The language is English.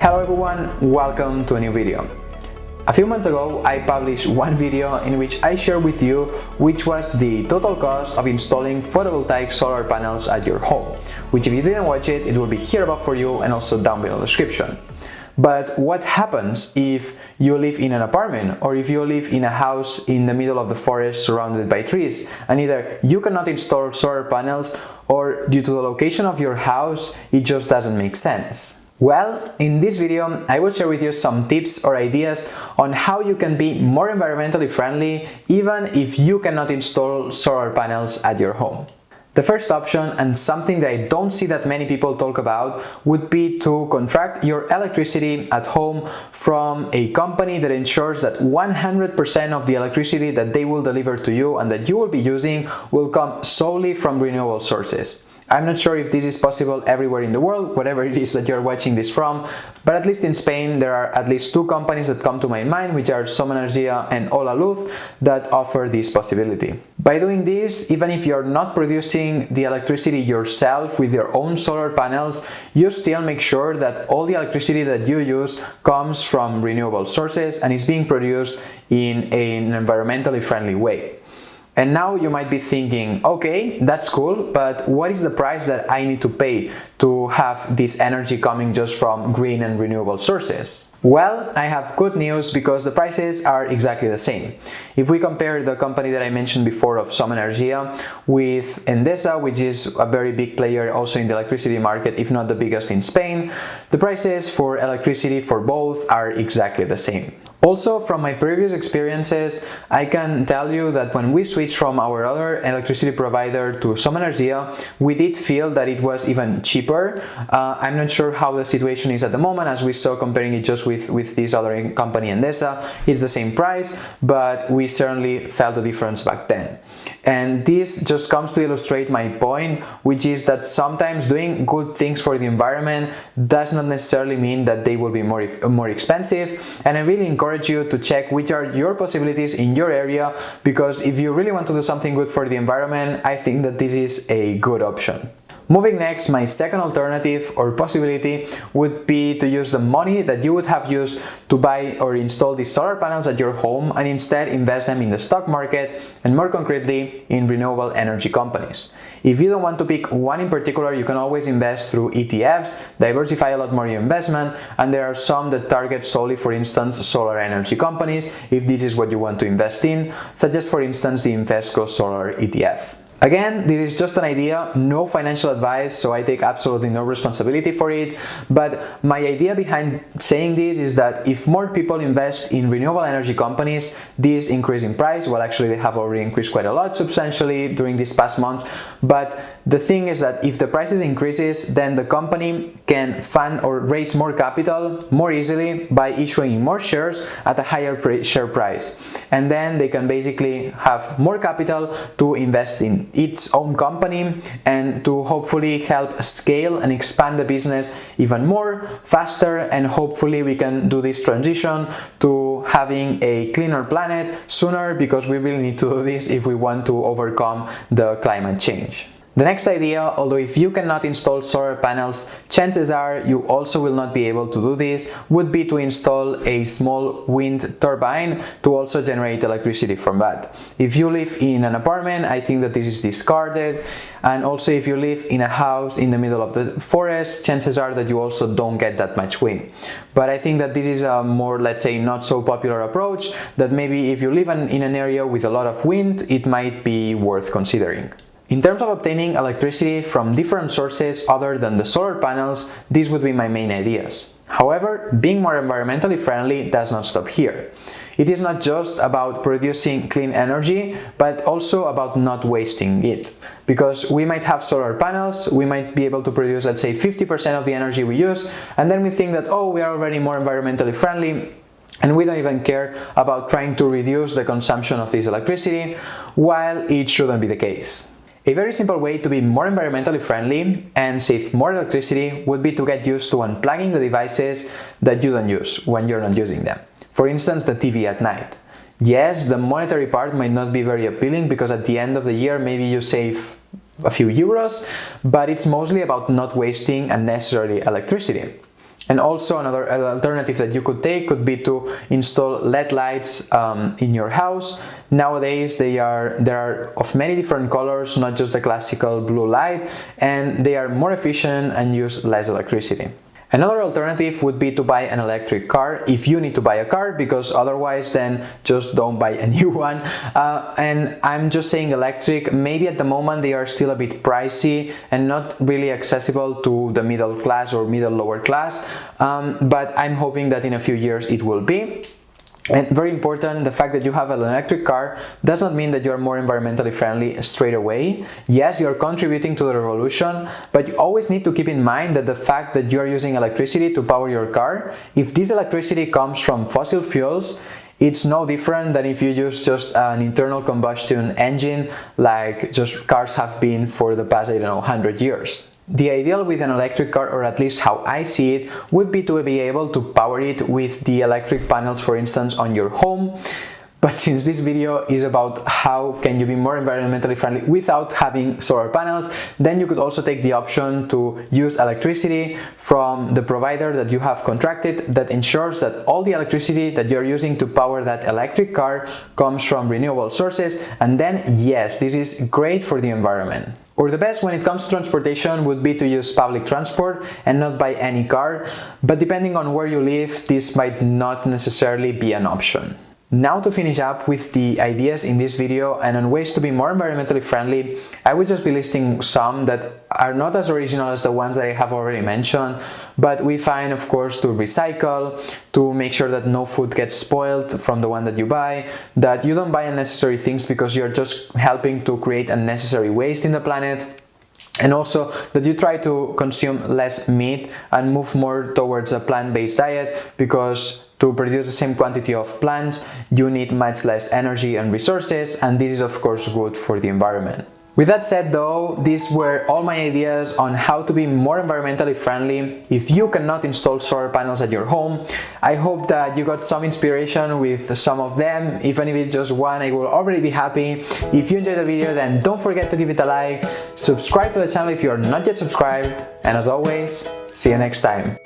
Hello everyone, welcome to a new video. A few months ago I published one video in which I shared with you which was the total cost of installing photovoltaic solar panels at your home, which if you didn't watch it, it will be here above for you and also down below in the description. But what happens if you live in an apartment or if you live in a house in the middle of the forest surrounded by trees and either you cannot install solar panels or due to the location of your house it just doesn't make sense? Well, in this video I will share with you some tips or ideas on how you can be more environmentally friendly even if you cannot install solar panels at your home. The first option, and something that I don't see that many people talk about, would be to contract your electricity at home from a company that ensures that 100% of the electricity that they will deliver to you and that you will be using will come solely from renewable sources. I'm not sure if this is possible everywhere in the world, whatever it is that you're watching this from, but at least in Spain there are at least two companies that come to my mind, which are Som Energia and Hola Luz, that offer this possibility. By doing this, even if you're not producing the electricity yourself with your own solar panels, you still make sure that all the electricity that you use comes from renewable sources and is being produced in an environmentally friendly way. And now you might be thinking, okay, that's cool, but what is the price that I need to pay to have this energy coming just from green and renewable sources? Well, I have good news because the prices are exactly the same. If we compare the company that I mentioned before of Som Energia with Endesa, which is a very big player also in the electricity market, if not the biggest in Spain, the prices for electricity for both are exactly the same. Also, from my previous experiences, I can tell you that when we switched from our other electricity provider to Som Energia, we did feel that it was even cheaper. I'm not sure how the situation is at the moment, as we saw comparing it just with this other company, Endesa. It's the same price, but we certainly felt the difference back then. And this just comes to illustrate my point, which is that sometimes doing good things for the environment does not necessarily mean that they will be more expensive. And I really encourage you to check which are your possibilities in your area, because if you really want to do something good for the environment, I think that this is a good option. Moving next, my second alternative or possibility would be to use the money that you would have used to buy or install these solar panels at your home and instead invest them in the stock market and more concretely in renewable energy companies. If you don't want to pick one in particular, you can always invest through ETFs, diversify a lot more your investment, and there are some that target solely, for instance, solar energy companies if this is what you want to invest in, such as for instance the Invesco Solar ETF. Again, this is just an idea, no financial advice, so I take absolutely no responsibility for it, but my idea behind saying this is that if more people invest in renewable energy companies, these increase in price. Well, actually they have already increased quite a lot substantially during these past months, but the thing is that if the prices increases, then the company can fund or raise more capital more easily by issuing more shares at a higher share price, and then they can basically have more capital to invest in its own company and to hopefully help scale and expand the business even more, faster, and hopefully we can do this transition to having a cleaner planet sooner, because we really need to do this if we want to overcome the climate change. The next idea, although if you cannot install solar panels, chances are you also will not be able to do this, would be to install a small wind turbine to also generate electricity from that. If you live in an apartment, I think that this is discarded, and also if you live in a house in the middle of the forest, chances are that you also don't get that much wind. But I think that this is a more, let's say, not so popular approach, that maybe if you live in an area with a lot of wind, it might be worth considering. In terms of obtaining electricity from different sources other than the solar panels, these would be my main ideas. However, being more environmentally friendly does not stop here. It is not just about producing clean energy, but also about not wasting it. Because we might have solar panels, we might be able to produce, let's say, 50% of the energy we use, and then we think that, oh, we are already more environmentally friendly, and we don't even care about trying to reduce the consumption of this electricity, while it shouldn't be the case. A very simple way to be more environmentally friendly and save more electricity would be to get used to unplugging the devices that you don't use when you're not using them. For instance, the TV at night. Yes, the monetary part might not be very appealing because at the end of the year maybe you save a few euros, but it's mostly about not wasting unnecessary electricity. And also another alternative that you could take could be to install LED lights in your house. Nowadays there are of many different colors, not just the classical blue light, and they are more efficient and use less electricity. Another alternative would be to buy an electric car if you need to buy a car, because otherwise then just don't buy a new one. And I'm just saying electric, maybe at the moment they are still a bit pricey and not really accessible to the middle class or middle lower class, but I'm hoping that in a few years it will be. And very important, the fact that you have an electric car does not mean that you're more environmentally friendly straight away. Yes, you're contributing to the revolution, but you always need to keep in mind that the fact that you're using electricity to power your car, if this electricity comes from fossil fuels, it's no different than if you use just an internal combustion engine like just cars have been for the past, 100 years. The ideal with an electric car, or at least how I see it, would be to be able to power it with the electric panels, for instance, on your home. But since this video is about how can you be more environmentally friendly without having solar panels, then you could also take the option to use electricity from the provider that you have contracted that ensures that all the electricity that you're using to power that electric car comes from renewable sources, and then yes, this is great for the environment. Or the best when it comes to transportation would be to use public transport and not buy any car, but depending on where you live, this might not necessarily be an option. Now to finish up with the ideas in this video and on ways to be more environmentally friendly, I would just be listing some that are not as original as the ones that I have already mentioned, but we find, of course, to recycle, to make sure that no food gets spoiled from the one that you buy, that you don't buy unnecessary things because you're just helping to create unnecessary waste in the planet, and also that you try to consume less meat and move more towards a plant-based diet, because to produce the same quantity of plants you need much less energy and resources, and this is of course good for the environment. With that said though, these were all my ideas on how to be more environmentally friendly if you cannot install solar panels at your home. I hope that you got some inspiration with some of them. Even if it's just one, I will already be happy. If you enjoyed the video, then don't forget to give it a like, subscribe to the channel if you're not yet subscribed, and as always, see you next time.